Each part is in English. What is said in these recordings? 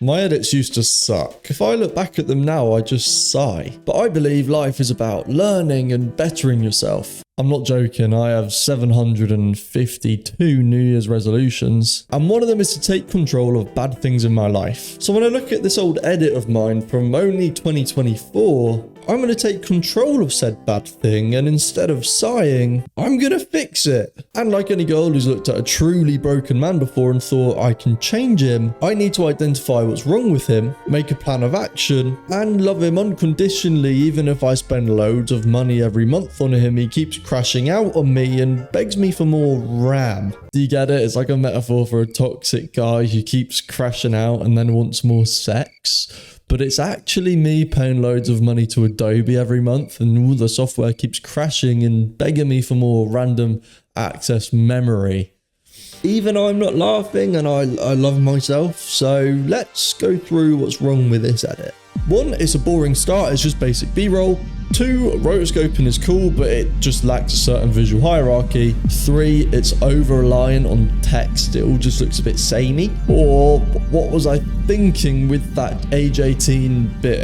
My edits used to suck. If I look back at them now, I just sigh. But I believe life is about learning and bettering yourself. I'm not joking, I have 752 New Year's resolutions, and one of them is to take control of bad things in my life. So when I look at this old edit of mine from only 2024, I'm going to take control of said bad thing, and instead of sighing, I'm going to fix it. And like any girl who's looked at a truly broken man before and thought I can change him, I need to identify what's wrong with him, make a plan of action, and love him unconditionally. Even if I spend loads of money every month on him, he keeps crashing out on me and begs me for more RAM. Do you get it? It's like a metaphor for a toxic guy who keeps crashing out and then wants more sex. But it's actually me paying loads of money to Adobe every month, and all the software keeps crashing and begging me for more random access memory. Even I'm not laughing, and I love myself. So let's go through what's wrong with this edit. 1, it's a boring start, it's just basic B-roll. 2, rotoscoping is cool, but it just lacks a certain visual hierarchy. 3, it's over-reliant on text, it all just looks a bit samey. 4, what was I thinking with that age 18 bit?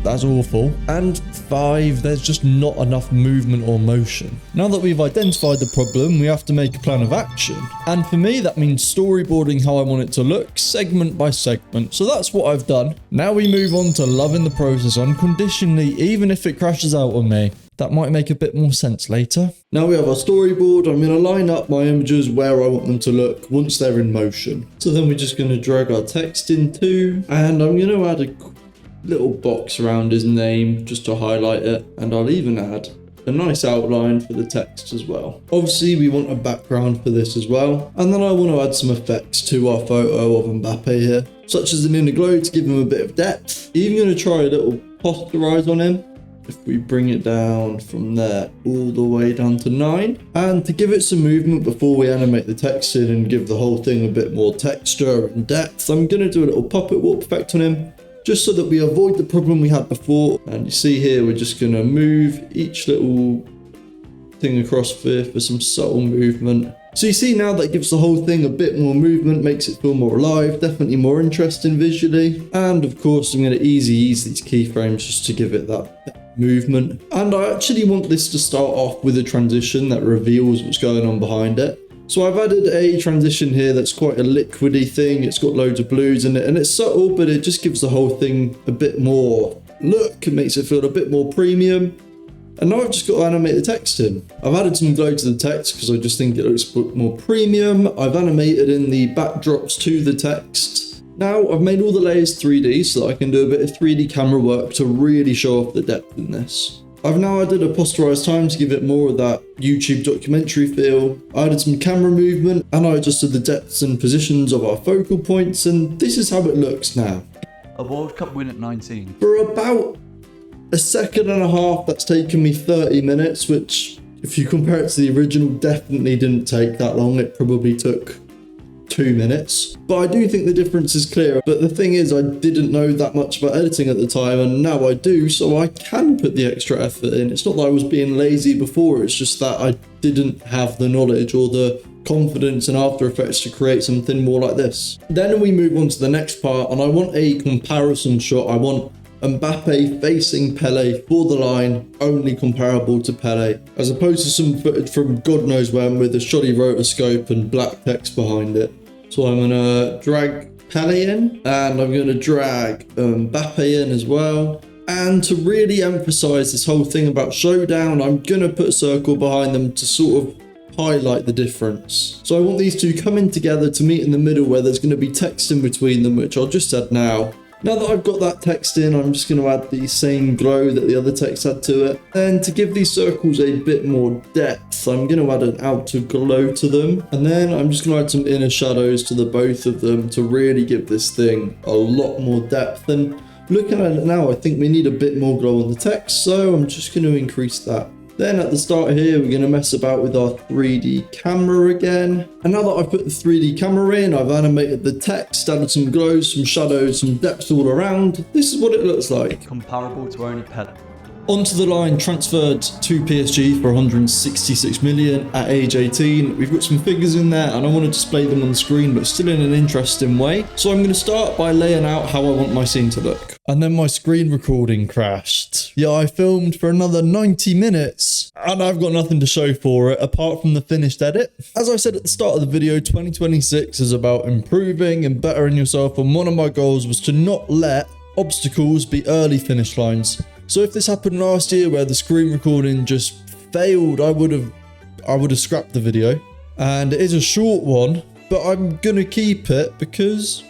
That's awful. And 5, there's just not enough movement or motion. Now that we've identified the problem, we have to make a plan of action. And for me, that means storyboarding how I want it to look, segment by segment. So that's what I've done. Now we move on to loving the process unconditionally, even if it crashes out on me. That might make a bit more sense later. Now we have our storyboard. I'm going to line up my images where I want them to look once they're in motion. So then we're just going to drag our text in too. And I'm going to add a little box around his name just to highlight it. And I'll even add a nice outline for the text as well. Obviously we want a background for this as well. And then I want to add some effects to our photo of Mbappe here, such as an inner glow to give him a bit of depth. Even going to try a little posterize on him. If we bring it down from there all the way down to 9, and to give it some movement before we animate the text in and give the whole thing a bit more texture and depth, I'm going to do a little puppet warp effect on him, just so that we avoid the problem we had before. And you see here, we're just going to move each little thing across for some subtle movement. So you see now that gives the whole thing a bit more movement, makes it feel more alive, definitely more interesting visually. And of course, I'm going to ease these keyframes just to give it that movement. And I actually want this to start off with a transition that reveals what's going on behind it. So I've added a transition here that's quite a liquidy thing. It's got loads of blues in it, and it's subtle, but it just gives the whole thing a bit more look. It makes it feel a bit more premium. And now I've just got to animate the text in. I've added some glow to the text because I just think it looks a bit more premium. I've animated in the backdrops to the text. Now I've made all the layers 3D so that I can do a bit of 3D camera work to really show off the depth in this. I've now added a posterized time to give it more of that YouTube documentary feel. I added some camera movement, and I adjusted the depths and positions of our focal points, and this is how it looks now. A World Cup win at 19. For about a second and a half, that's taken me 30 minutes, which if you compare it to the original, definitely didn't take that long. It probably took 2 minutes. But I do think the difference is clear. But the thing is, I didn't know that much about editing at the time, and now I do, so I can put the extra effort in. It's not that I was being lazy before, it's just that I didn't have the knowledge or the confidence in After Effects to create something more like this. Then we move on to the next part, and I want a comparison shot. I want Mbappe facing Pele for the line, only comparable to Pele, as opposed to some footage from God knows when with a shoddy rotoscope and black text behind it. So I'm going to drag Pele in, and I'm going to drag Mbappe in as well. And to really emphasize this whole thing about showdown, I'm going to put a circle behind them to sort of highlight the difference. So I want these two coming together to meet in the middle where there's going to be text in between them, which I'll just add now. Now that I've got that text in, I'm just going to add the same glow that the other text had to it. And to give these circles a bit more depth, I'm going to add an outer glow to them. And then I'm just going to add some inner shadows to the both of them to really give this thing a lot more depth. And looking at it now, I think we need a bit more glow on the text, so I'm just going to increase that. Then at the start here, we're going to mess about with our 3D camera again. And now that I've put the 3D camera in, I've animated the text, added some glows, some shadows, some depth all around. This is what it looks like. Comparable to only Pele. Onto the line, transferred to PSG for 166 million at age 18. We've got some figures in there and I want to display them on the screen, but still in an interesting way. So I'm going to start by laying out how I want my scene to look. And then my screen recording crashed. Yeah, I filmed for another 90 minutes and I've got nothing to show for it apart from the finished edit. As I said at the start of the video, 2026 is about improving and bettering yourself, and one of my goals was to not let obstacles be early finish lines. So if this happened last year where the screen recording just failed, I would have scrapped the video. And it is a short one, but I'm gonna keep it because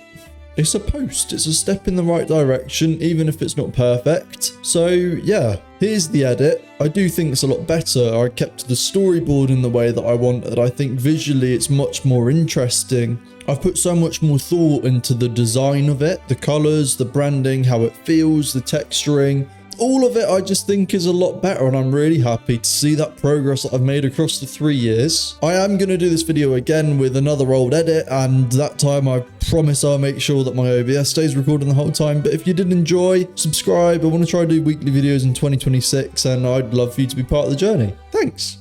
it's a post. It's a step in the right direction, even if it's not perfect. So yeah, here's the edit. I do think it's a lot better. I kept the storyboard in the way that I wanted. I think visually it's much more interesting. I've put so much more thought into the design of it, the colors, the branding, how it feels, the texturing. All of it I just think is a lot better, and I'm really happy to see that progress that I've made across the 3 years. I am going to do this video again with another old edit, and that time I promise I'll make sure that my OBS stays recording the whole time. But if you did enjoy, subscribe. I want to try to do weekly videos in 2026 and I'd love for you to be part of the journey. Thanks.